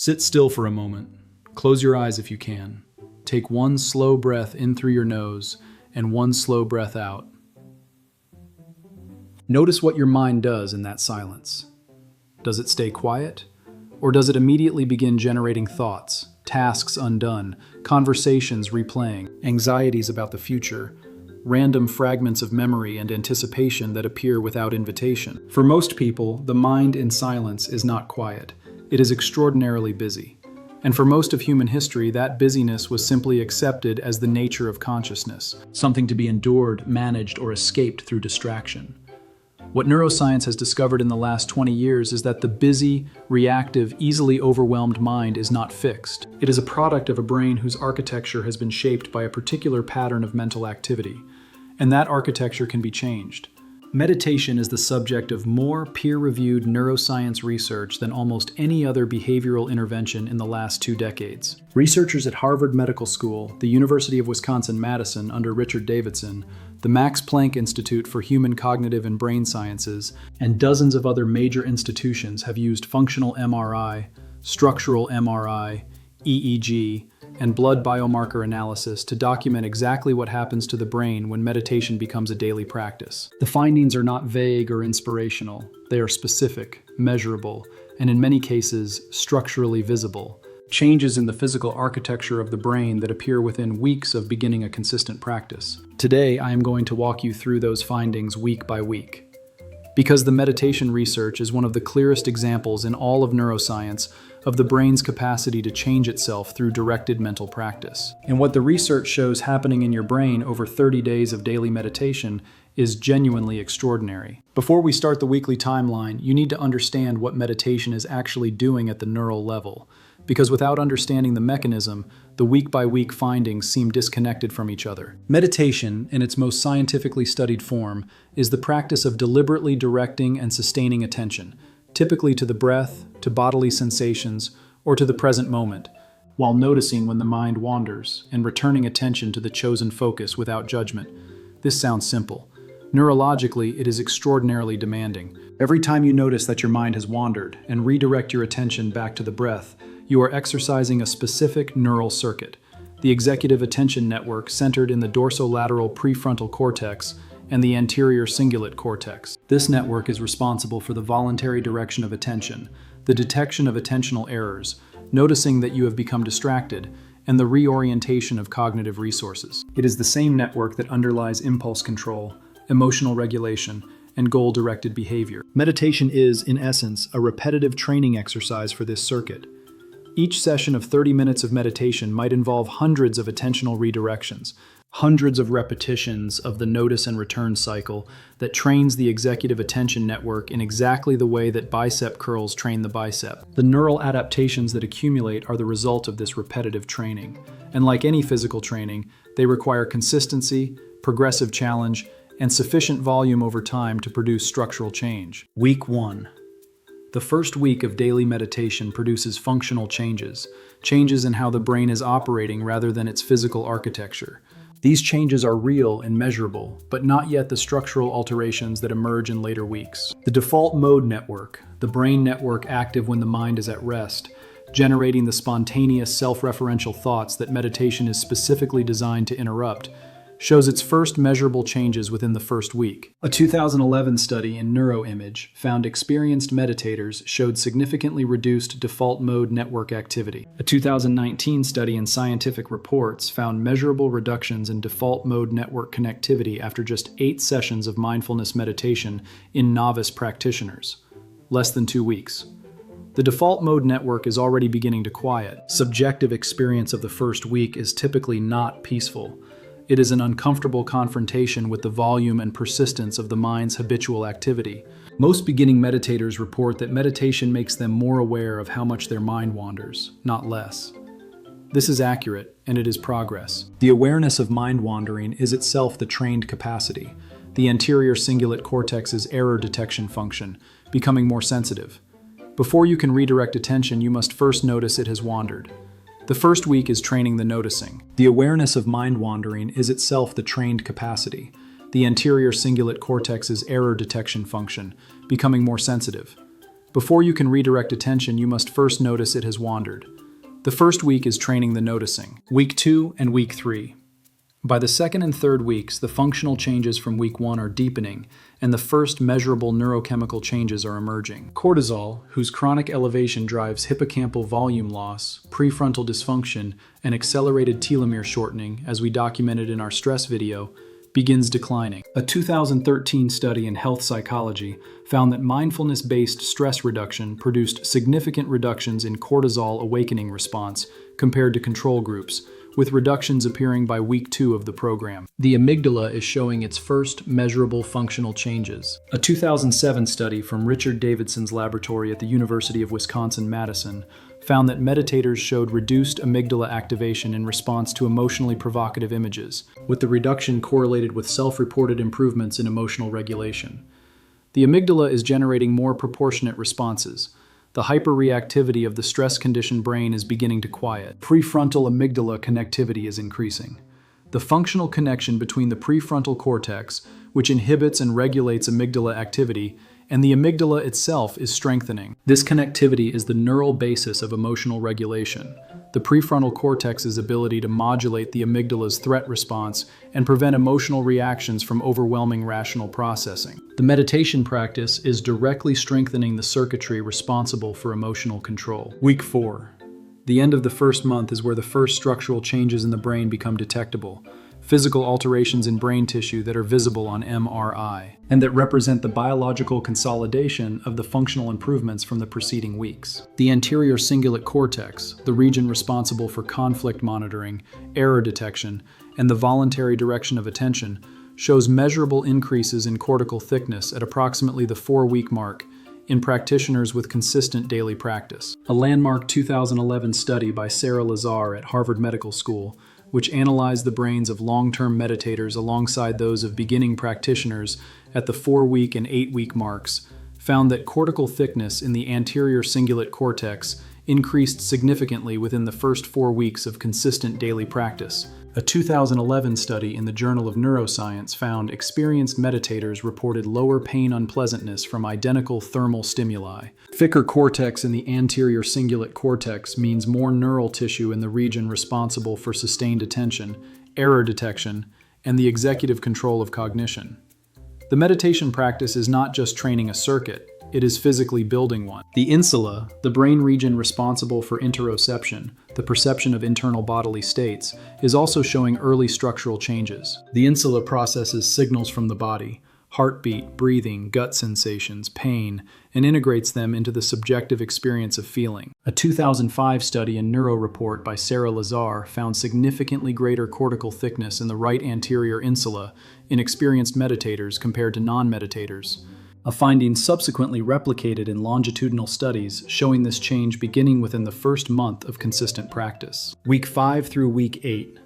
Sit still for a moment. Close your eyes if you can. Take one slow breath in through your nose and one slow breath out. Notice what your mind does in that silence. Does it stay quiet? Or does it immediately begin generating thoughts, tasks undone, conversations replaying, anxieties about the future, random fragments of memory and anticipation that appear without invitation? For most people, the mind in silence is not quiet. It is extraordinarily busy. And for most of human history, that busyness was simply accepted as the nature of consciousness, something to be endured, managed, or escaped through distraction. What neuroscience has discovered in the last 20 years is that the busy, reactive, easily overwhelmed mind is not fixed. It is a product of a brain whose architecture has been shaped by a particular pattern of mental activity, and that architecture can be changed. Meditation is the subject of more peer-reviewed neuroscience research than almost any other behavioral intervention in the last 2 decades. Researchers at Harvard Medical School, the University of Wisconsin-Madison under Richard Davidson, the Max Planck Institute for Human Cognitive and Brain Sciences, and dozens of other major institutions have used functional MRI, structural MRI, EEG, and blood biomarker analysis to document exactly what happens to the brain when meditation becomes a daily practice. The findings are not vague or inspirational. They are specific, measurable, and in many cases, structurally visible. Changes in the physical architecture of the brain that appear within weeks of beginning a consistent practice. Today, I am going to walk you through those findings week by week. Because the meditation research is one of the clearest examples in all of neuroscience of the brain's capacity to change itself through directed mental practice. And what the research shows happening in your brain over 30 days of daily meditation is genuinely extraordinary. Before we start the weekly timeline, you need to understand what meditation is actually doing at the neural level. Because without understanding the mechanism, the week-by-week findings seem disconnected from each other. Meditation, in its most scientifically studied form, is the practice of deliberately directing and sustaining attention, typically to the breath, to bodily sensations, or to the present moment, while noticing when the mind wanders and returning attention to the chosen focus without judgment. This sounds simple. Neurologically, it is extraordinarily demanding. Every time you notice that your mind has wandered and redirect your attention back to the breath, you are exercising a specific neural circuit, the executive attention network centered in the dorsolateral prefrontal cortex and the anterior cingulate cortex. This network is responsible for the voluntary direction of attention, the detection of attentional errors, noticing that you have become distracted, and the reorientation of cognitive resources. It is the same network that underlies impulse control, emotional regulation, and goal-directed behavior. Meditation is, in essence, a repetitive training exercise for this circuit. Each session of 30 minutes of meditation might involve hundreds of attentional redirections, hundreds of repetitions of the notice and return cycle that trains the executive attention network in exactly the way that bicep curls train the bicep. The neural adaptations that accumulate are the result of this repetitive training. And like any physical training, they require consistency, progressive challenge, and sufficient volume over time to produce structural change. Week 1. The first week of daily meditation produces functional changes in how the brain is operating rather than its physical architecture. These changes are real and measurable, but not yet the structural alterations that emerge in later weeks. The default mode network, the brain network active when the mind is at rest, generating the spontaneous self-referential thoughts that meditation is specifically designed to interrupt, shows its first measurable changes within the first week. A 2011 study in Neuroimage found experienced meditators showed significantly reduced default mode network activity. A 2019 study in Scientific Reports found measurable reductions in default mode network connectivity after just 8 sessions of mindfulness meditation in novice practitioners. Less than 2 weeks. The default mode network is already beginning to quiet. Subjective experience of the first week is typically not peaceful. It is an uncomfortable confrontation with the volume and persistence of the mind's habitual activity. Most beginning meditators report that meditation makes them more aware of how much their mind wanders, not less. This is accurate, and it is progress. The awareness of mind wandering is itself the trained capacity, the anterior cingulate cortex's error detection function, becoming more sensitive. Before you can redirect attention, you must first notice it has wandered. The first week is training the noticing. The awareness of mind wandering is itself the trained capacity, the anterior cingulate cortex's error detection function, becoming more sensitive. Before you can redirect attention, you must first notice it has wandered. The first week is training the noticing. Week 2 and Week 3. By the second and third weeks, the functional changes from week 1 are deepening, and the first measurable neurochemical changes are emerging. Cortisol, whose chronic elevation drives hippocampal volume loss, prefrontal dysfunction, and accelerated telomere shortening, as we documented in our stress video, begins declining. A 2013 study in health psychology found that mindfulness-based stress reduction produced significant reductions in cortisol awakening response compared to control groups, with reductions appearing by week 2 of the program. The amygdala is showing its first measurable functional changes. A 2007 study from Richard Davidson's laboratory at the University of Wisconsin-Madison found that meditators showed reduced amygdala activation in response to emotionally provocative images, with the reduction correlated with self-reported improvements in emotional regulation. The amygdala is generating more proportionate responses. The hyperreactivity of the stress-conditioned brain is beginning to quiet. Prefrontal amygdala connectivity is increasing. The functional connection between the prefrontal cortex, which inhibits and regulates amygdala activity, and the amygdala itself is strengthening. This connectivity is the neural basis of emotional regulation, the prefrontal cortex's ability to modulate the amygdala's threat response and prevent emotional reactions from overwhelming rational processing. The meditation practice is directly strengthening the circuitry responsible for emotional control. Week 4. The end of the first month is where the first structural changes in the brain become detectable. Physical alterations in brain tissue that are visible on MRI, and that represent the biological consolidation of the functional improvements from the preceding weeks. The anterior cingulate cortex, the region responsible for conflict monitoring, error detection, and the voluntary direction of attention, shows measurable increases in cortical thickness at approximately the 4-week mark in practitioners with consistent daily practice. A landmark 2011 study by Sarah Lazar at Harvard Medical School, which analyzed the brains of long-term meditators alongside those of beginning practitioners at the 4-week and 8-week marks, found that cortical thickness in the anterior cingulate cortex increased significantly within the first 4 weeks of consistent daily practice. A 2011 study in the Journal of Neuroscience found experienced meditators reported lower pain unpleasantness from identical thermal stimuli. Thicker cortex in the anterior cingulate cortex means more neural tissue in the region responsible for sustained attention, error detection, and the executive control of cognition. The meditation practice is not just training a circuit, it is physically building one. The insula, the brain region responsible for interoception, the perception of internal bodily states, is also showing early structural changes. The insula processes signals from the body, heartbeat, breathing, gut sensations, pain, and integrates them into the subjective experience of feeling. A 2005 study in Neuro Report by Sarah Lazar found significantly greater cortical thickness in the right anterior insula in experienced meditators compared to non-meditators. A finding subsequently replicated in longitudinal studies showing this change beginning within the first month of consistent practice. Week 5 through week 8.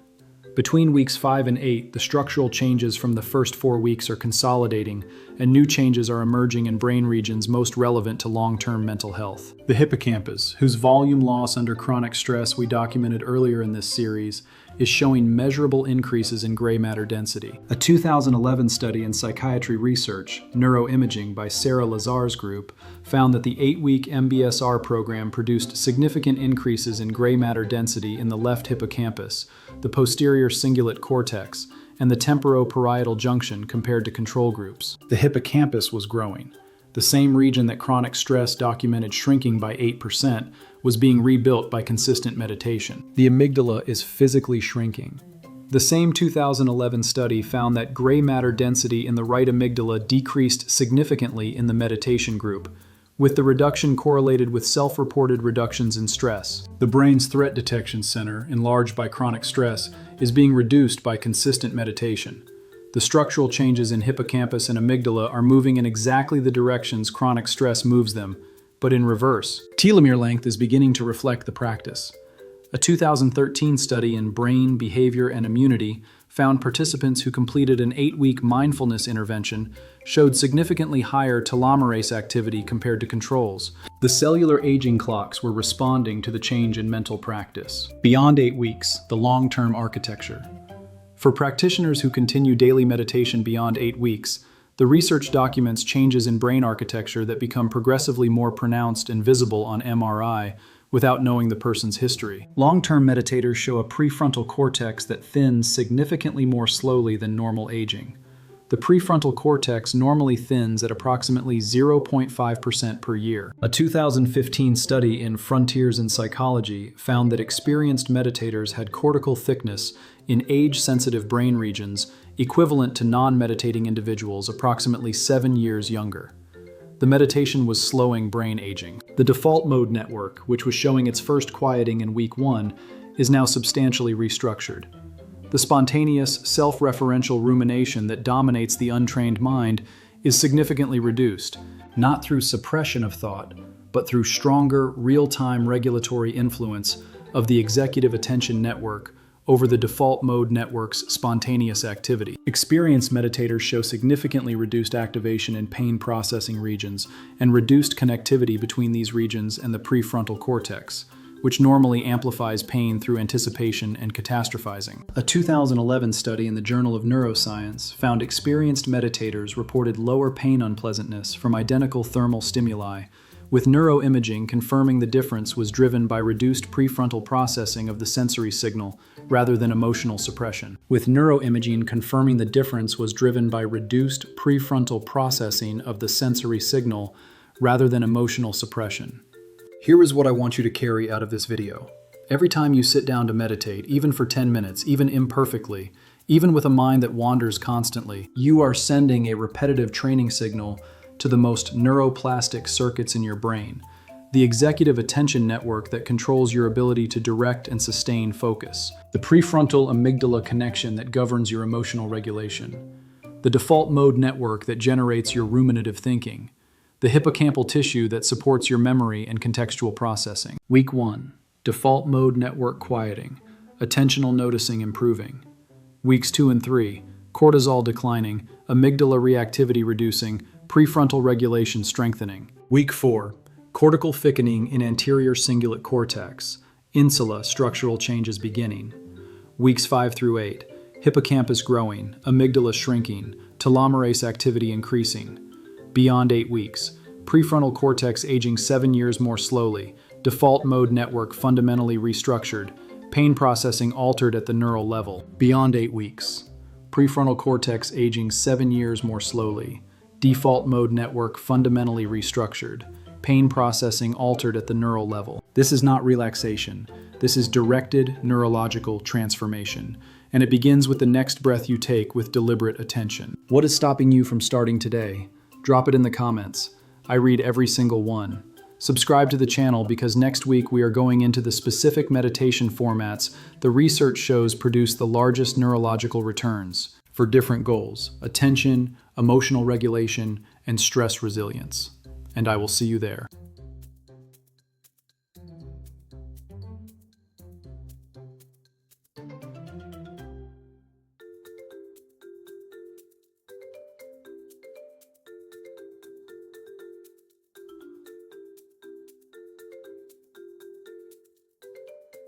Between weeks 5 and 8, the structural changes from the first 4 weeks are consolidating, and new changes are emerging in brain regions most relevant to long-term mental health. The hippocampus, whose volume loss under chronic stress we documented earlier in this series, is showing measurable increases in gray matter density. A 2011 study in psychiatry research, Neuroimaging by Sarah Lazar's group, found that the 8-week MBSR program produced significant increases in gray matter density in the left hippocampus, the posterior cingulate cortex, and the temporoparietal junction compared to control groups. The hippocampus was growing. The same region that chronic stress documented shrinking by 8% was being rebuilt by consistent meditation. The amygdala is physically shrinking. The same 2011 study found that gray matter density in the right amygdala decreased significantly in the meditation group, with the reduction correlated with self-reported reductions in stress. The brain's threat detection center, enlarged by chronic stress, is being reduced by consistent meditation. The structural changes in hippocampus and amygdala are moving in exactly the directions chronic stress moves them, but in reverse. Telomere length is beginning to reflect the practice. A 2013 study in Brain, Behavior, and Immunity found participants who completed an 8-week mindfulness intervention showed significantly higher telomerase activity compared to controls. The cellular aging clocks were responding to the change in mental practice. Beyond 8 weeks, the long-term architecture. For practitioners who continue daily meditation beyond 8 weeks, The research documents changes in brain architecture that become progressively more pronounced and visible on MRI without knowing the person's history. Long-term meditators show a prefrontal cortex that thins significantly more slowly than normal aging. The prefrontal cortex normally thins at approximately 0.5% per year. A 2015 study in Frontiers in Psychology found that experienced meditators had cortical thickness in age-sensitive brain regions equivalent to non-meditating individuals approximately 7 years younger. The meditation was slowing brain aging. The default mode network, which was showing its first quieting in week 1, is now substantially restructured. The spontaneous, self-referential rumination that dominates the untrained mind is significantly reduced, not through suppression of thought, but through stronger, real-time regulatory influence of the executive attention network over the default mode network's spontaneous activity. Experienced meditators show significantly reduced activation in pain processing regions and reduced connectivity between these regions and the prefrontal cortex, which normally amplifies pain through anticipation and catastrophizing. A 2011 study in the Journal of Neuroscience found experienced meditators reported lower pain unpleasantness from identical thermal stimuli, with neuroimaging confirming the difference was driven by reduced prefrontal processing of the sensory signal rather than emotional suppression. With neuroimaging confirming the difference was driven by reduced prefrontal processing of the sensory signal rather than emotional suppression. Here is what I want you to carry out of this video. Every time you sit down to meditate, even for 10 minutes, even imperfectly, even with a mind that wanders constantly, you are sending a repetitive training signal to the most neuroplastic circuits in your brain, the executive attention network that controls your ability to direct and sustain focus, the prefrontal amygdala connection that governs your emotional regulation, the default mode network that generates your ruminative thinking, the hippocampal tissue that supports your memory and contextual processing. Week 1, default mode network quieting, attentional noticing improving. Weeks 2 and 3, cortisol declining, amygdala reactivity reducing, prefrontal regulation strengthening. Week 4, cortical thickening in anterior cingulate cortex, insula structural changes beginning. Weeks 5 through 8, hippocampus growing, amygdala shrinking, telomerase activity increasing. Beyond 8 weeks, prefrontal cortex aging 7 years more slowly, default mode network fundamentally restructured, pain processing altered at the neural level. Beyond 8 weeks, prefrontal cortex aging 7 years more slowly, default mode network fundamentally restructured, pain processing altered at the neural level. This is not relaxation. This is directed neurological transformation, and it begins with the next breath you take with deliberate attention. What is stopping you from starting today? Drop it in the comments. I read every single one. Subscribe to the channel because next week we are going into the specific meditation formats the research shows produce the largest neurological returns for different goals: attention, emotional regulation, and stress resilience. And I will see you there.